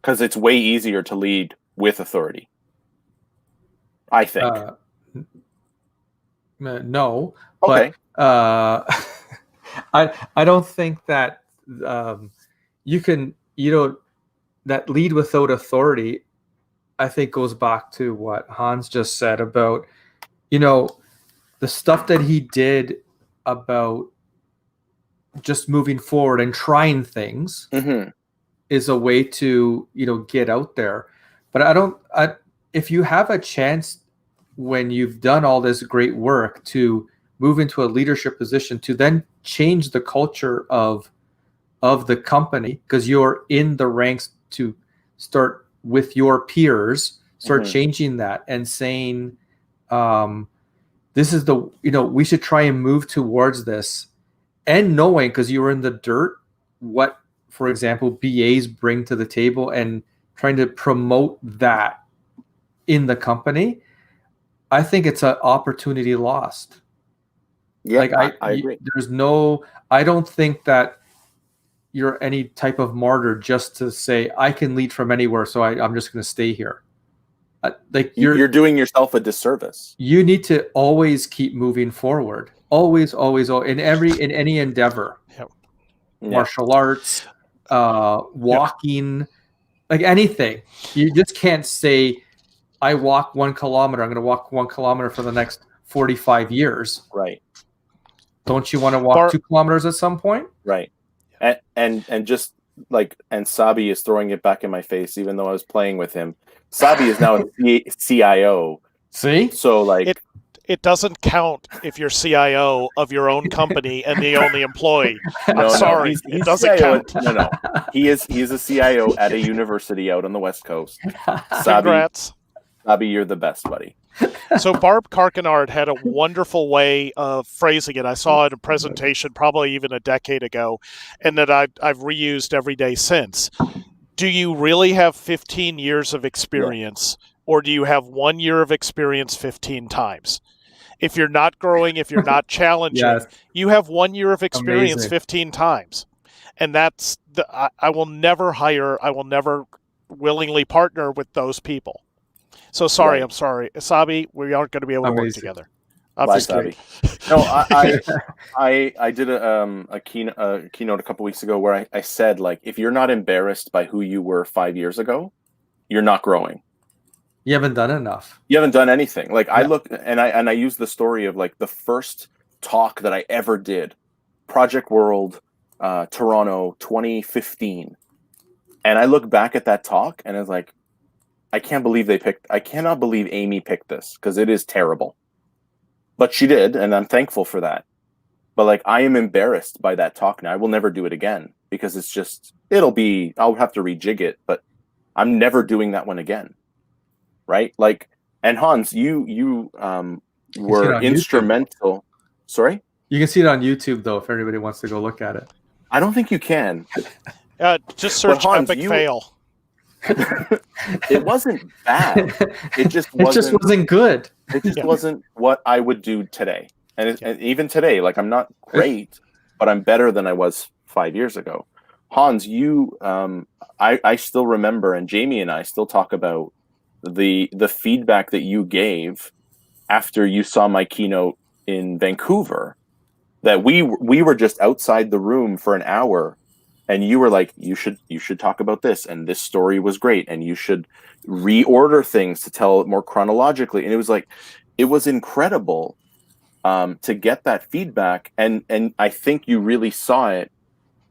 because it's way easier to lead with authority, I think. No. Okay. But I don't think that that lead without authority, I think, goes back to what Hans just said about, you know, the stuff that he did about just moving forward and trying things is a way to, you know, get out there. But if you have a chance, when you've done all this great work, to move into a leadership position, to then change the culture of the company, because you're in the ranks, to start with your peers, start changing that and saying, this is the, you know, we should try and move towards this, and knowing, because you were in the dirt, what, for example, BAs bring to the table, and trying to promote that in the company. I think it's an opportunity lost. Yeah, like I agree. I don't think that you're any type of martyr just to say, I can lead from anywhere, so I'm just going to stay here. Like, you're doing yourself a disservice. You need to always keep moving forward. Always in any endeavor. Yep. Martial arts, walking, like anything. You just can't say, I walk 1 kilometer, I'm going to walk 1 kilometer for the next 45 years. Right. Don't you want to walk 2 kilometers at some point? Right. And just like, and Sabi is throwing it back in my face, even though I was playing with him. Sabi is now a CIO. See? So like, it doesn't count if you're CIO of your own company and the only employee. I'm sorry, he's it doesn't CIO, count. No. He's a CIO at a university out on the West Coast. Congrats. Sabi, you're the best, buddy. So Barb Karkenard had a wonderful way of phrasing it. I saw it in a presentation probably even a decade ago, and that I've reused every day since. Do you really have 15 years of experience, or do you have 1 year of experience 15 times? If you're not growing, if you're not challenging, you have 1 year of experience. Amazing. 15 times. And that's I will never willingly partner with those people. So sorry, I'm sorry. Sabi, we aren't going to be able to work together. Bye, Obviously. Savi. No, I did a keynote a couple weeks ago where I said, like, if you're not embarrassed by who you were 5 years ago, you're not growing. You haven't done enough. You haven't done anything. Like, I Yeah. look and I use the story of like the first talk that I ever did, Project World, Toronto, 2015, and I look back at that talk and it's like, I cannot believe Amy picked this because it is terrible. But she did, and I'm thankful for that. But like, I am embarrassed by that talk now. I will never do it again because I'll have to rejig it, but I'm never doing that one again. Right? Like, and Hans, you see it were on YouTube. instrumental. Sorry? You can see it on YouTube though, if anybody wants to go look at it. I don't think you can. Just search Hans, epic fail. It wasn't bad. It just wasn't good. It just wasn't what I would do today. And even today, like, I'm not great, but I'm better than I was 5 years ago. Hans, I still remember, and Jamie and I still talk about the feedback that you gave after you saw my keynote in Vancouver, that we were just outside the room for an hour, and you were like, you should talk about this, and this story was great, and you should reorder things to tell it more chronologically. And it was incredible to get that feedback, and I think you really saw it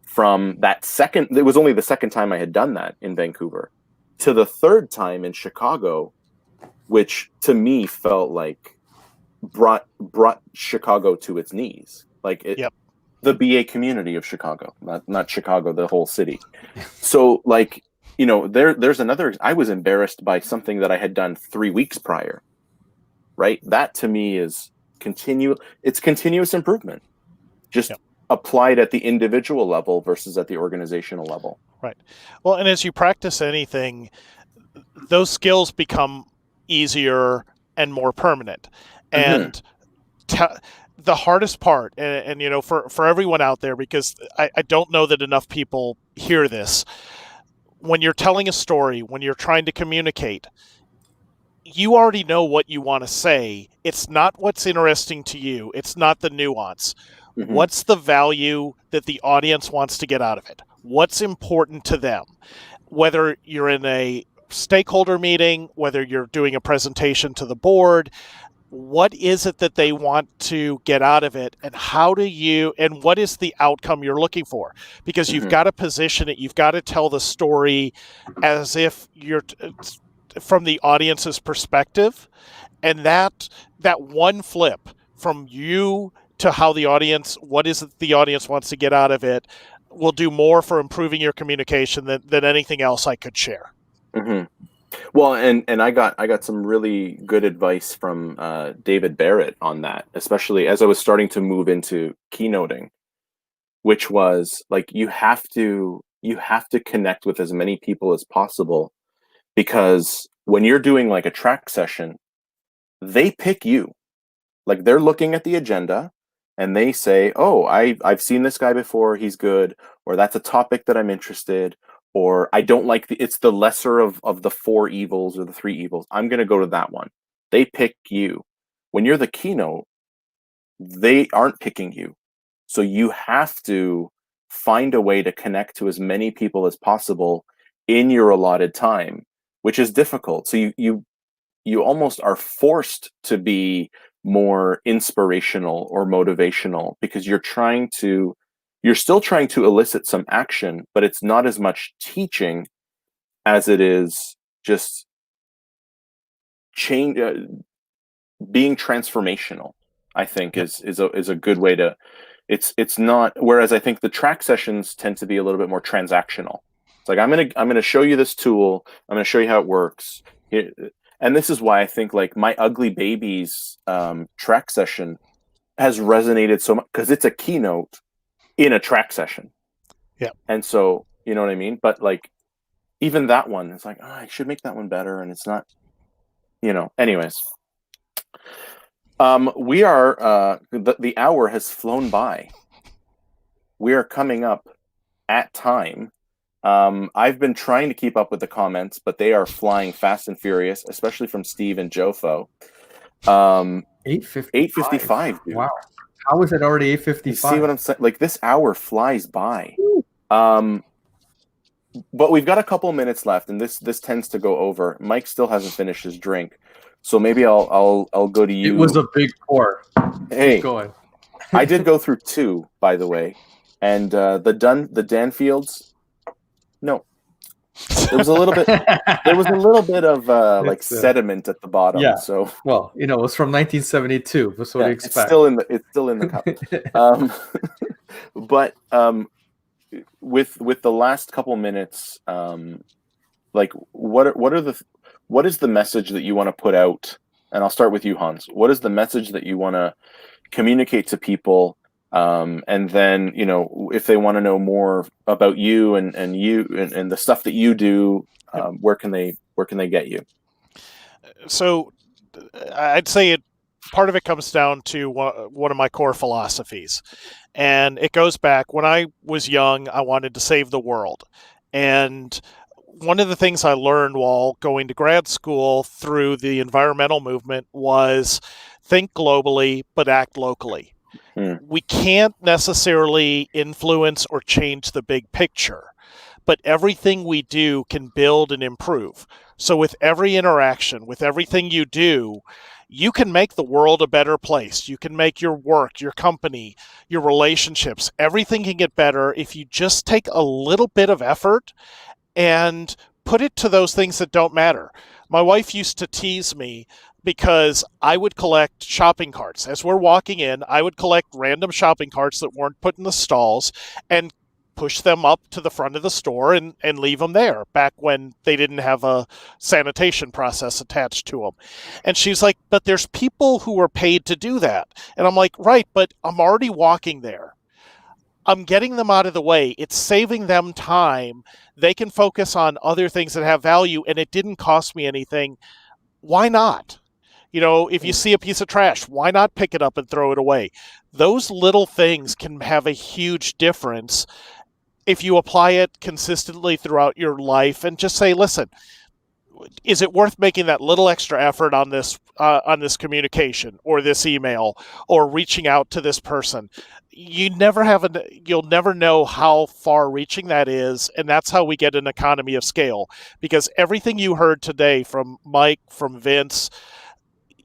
from that second. It was only the second time I had done that in Vancouver, to the third time in Chicago, which to me felt like brought Chicago to its knees. Like, the BA community of Chicago, not Chicago, the whole city. So, like, there's another. I was embarrassed by something that I had done 3 weeks prior. Right? That to me is it's continuous improvement, just applied at the individual level versus at the organizational level. Right. Well, and as you practice anything, those skills become easier and more permanent. And the hardest part, and for everyone out there, because I don't know that enough people hear this, when you're telling a story, when you're trying to communicate, you already know what you want to say. It's not what's interesting to you. It's not the nuance. What's the value that the audience wants to get out of it? What's important to them? Whether you're in a stakeholder meeting, whether you're doing a presentation to the board, what is it that they want to get out of it, and and what is the outcome you're looking for? Because you've got to position it, you've got to tell the story as if you're from the audience's perspective, and that one flip from you to what is it the audience wants to get out of it will do more for improving your communication than anything else I could share. Well, and I got some really good advice from David Barrett on that, especially as I was starting to move into keynoting, which was like, you have to connect with as many people as possible, because when you're doing like a track session, they pick you. Like, they're looking at the agenda and they say, oh, I've seen this guy before, he's good, or that's a topic that I'm interested, or I don't like it's the lesser of the 4 evils or the 3 evils, I'm going to go to that one. They pick you. When you're the keynote, they aren't picking you. So you have to find a way to connect to as many people as possible in your allotted time, which is difficult. So you almost are forced to be more inspirational or motivational, because you're still trying to elicit some action, but it's not as much teaching as it is just being transformational. I think is a good way to. It's not. Whereas I think the track sessions tend to be a little bit more transactional. It's like, I'm gonna show you this tool. I'm gonna show you how it works. And this is why I think, like, my Ugly Babies track session has resonated so much, because it's a keynote in a track session. Yeah. And so, you know what I mean? But like, even that one, it's like, oh, I should make that one better. And it's not, anyways. We are, the hour has flown by. We are coming up at time. I've been trying to keep up with the comments, but they are flying fast and furious, especially from Steve and Jofo. 8:55. 8:55, dude. Wow. How is it already You 8:55? see what I'm saying? Like, this hour flies by. But we've got a couple minutes left, and this tends to go over. Mike still hasn't finished his drink, so maybe I'll go to you. It was a big pour. Hey, Keep going. I did go through 2, by the way, and the Danfields. No, there was a little bit. There was a little bit of like sediment at the bottom. Yeah. So, well, it was from 1972. So what do you expect? It's still in the cup. But with the last couple minutes, like what is the message that you want to put out? And I'll start with you, Hans. What is the message that you want to communicate to people? And then, if they want to know more about you and the stuff that you do, where can they get you? So I'd say part of it comes down to one of my core philosophies. And it goes back when I was young, I wanted to save the world. And one of the things I learned while going to grad school through the environmental movement was think globally, but act locally. We can't necessarily influence or change the big picture, but everything we do can build and improve. So with every interaction, with everything you do, you can make the world a better place. You can make your work, your company, your relationships, everything can get better if you just take a little bit of effort and put it to those things that don't matter. My wife used to tease me because I would collect shopping carts. As we're walking in, I would collect random shopping carts that weren't put in the stalls and push them up to the front of the store and leave them there back when they didn't have a sanitation process attached to them. And she's like, but there's people who are paid to do that. And I'm like, right, but I'm already walking there. I'm getting them out of the way. It's saving them time. They can focus on other things that have value, and it didn't cost me anything. Why not? If you see a piece of trash, why not pick it up and throw it away? Those little things can have a huge difference if you apply it consistently throughout your life and just say, listen, is it worth making that little extra effort on this communication or this email or reaching out to this person? You'll never know how far reaching that is, and that's how we get an economy of scale. Because everything you heard today from Mike, from Vince,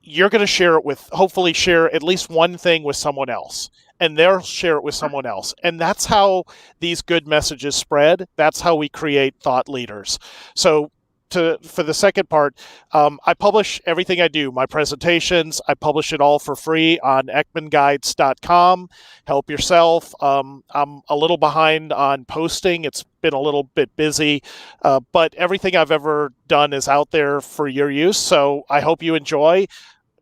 you're going to hopefully share at least one thing with someone else, and they'll share it with someone else. And that's how these good messages spread. That's how we create thought leaders. So for the second part, I publish everything I do, my presentations. I publish it all for free on ekmanguides.com. Help yourself. I'm a little behind on posting. It's been a little bit busy, but everything I've ever done is out there for your use. So I hope you enjoy.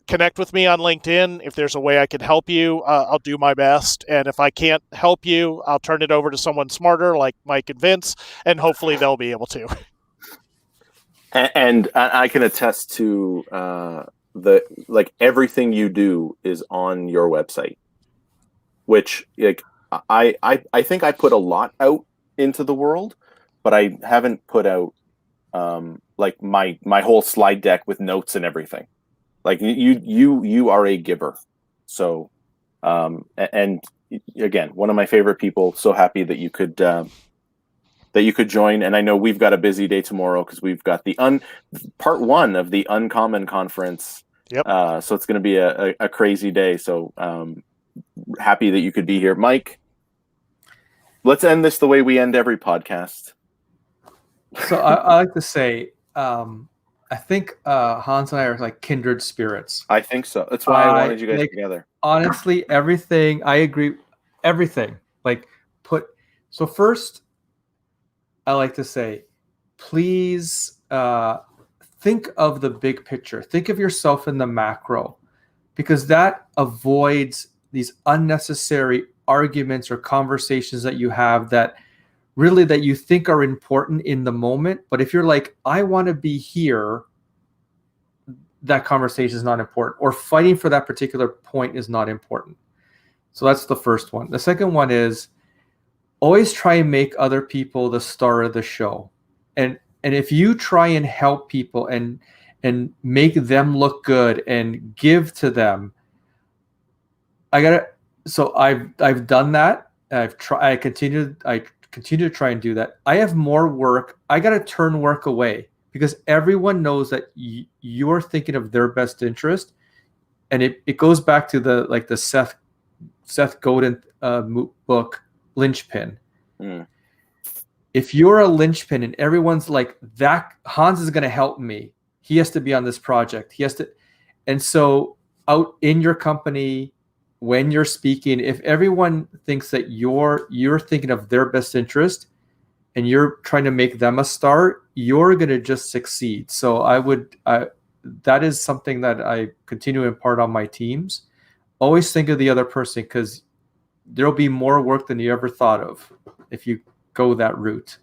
Connect with me on LinkedIn. If there's a way I can help you, I'll do my best. And if I can't help you, I'll turn it over to someone smarter like Mike and Vince, and hopefully they'll be able to. And I can attest to everything you do is on your website, which I think I put a lot out into the world, but I haven't put out my whole slide deck with notes and everything. Like you are a giver. So and again, one of my favorite people. So happy that you could join. And I know we've got a busy day tomorrow because we've got the part 1 of the Uncommon Conference. Yep. So it's going to be a crazy day. So happy that you could be here, Mike. Let's end this the way we end every podcast. So I like to say, I think Hans and I are like kindred spirits. I think so. That's why I wanted you guys together. Honestly, everything, I agree. Everything. So first, I like to say, please think of the big picture. Think of yourself in the macro, because that avoids these unnecessary arguments or conversations that you have that you think are important in the moment. But if you're like, I want to be here, that conversation is not important, or fighting for that particular point is not important. So that's the first one. The second one is always try and make other people the star of the show. And if you try and help people and make them look good and give to them, So I've done that. I continue to try and do that. I have more work. I gotta turn work away because everyone knows that you're thinking of their best interest, and it goes back to the Seth Godin book Linchpin. If you're a linchpin and everyone's like, that Hans is going to help me, he has to be on this project, he has to, and so out in your company when you're speaking, if everyone thinks that you're thinking of their best interest and you're trying to make them a star, you're going to just succeed. So that is something that I continue to impart on my teams. Always think of the other person, because there'll be more work than you ever thought of if you go that route.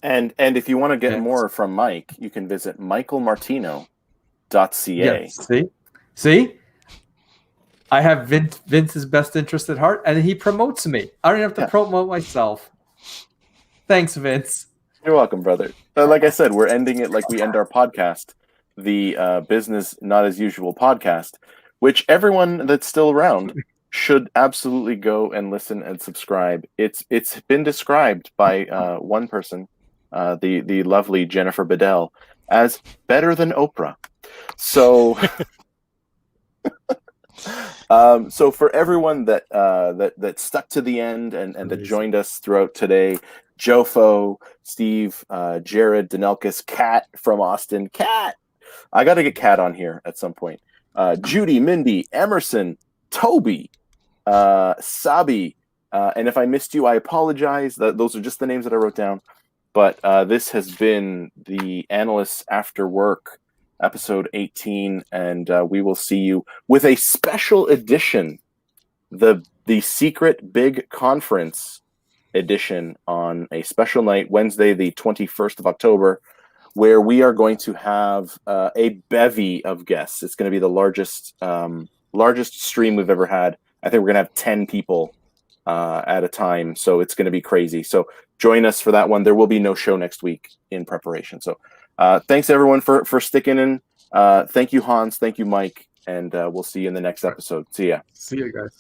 And if you want to get more from Mike, you can visit michaelmartino.ca. Yes. See, I have Vince's best interest at heart, and he promotes me. I don't have to promote myself. Thanks, Vince. You're welcome, brother. Like I said, we're ending it like we end our podcast, the Business Not As Usual podcast, which everyone that's still around should absolutely go and listen and subscribe. It's been described by one person, the lovely Jennifer Bedell, as better than Oprah. So, so for everyone that stuck to the end and that joined us throughout today, Jofo, Steve, Jared, Danelkis, Kat from Austin, Kat. I got to get Kat on here at some point. Judy, Mindy, Emerson, Toby, Sabi, and if I missed you, I apologize. Those are just the names that I wrote down. But this has been the Analysts After Work, episode 18, and we will see you with a special edition, the secret big conference edition, on a special night, Wednesday, the 21st of October, where we are going to have a bevy of guests. It's going to be the largest stream we've ever had. I think we're going to have 10 people at a time, so it's going to be crazy. So join us for that one. There will be no show next week in preparation. So thanks, everyone, for sticking in. Thank you, Hans. Thank you, Mike. And we'll see you in the next episode. See ya. See you guys.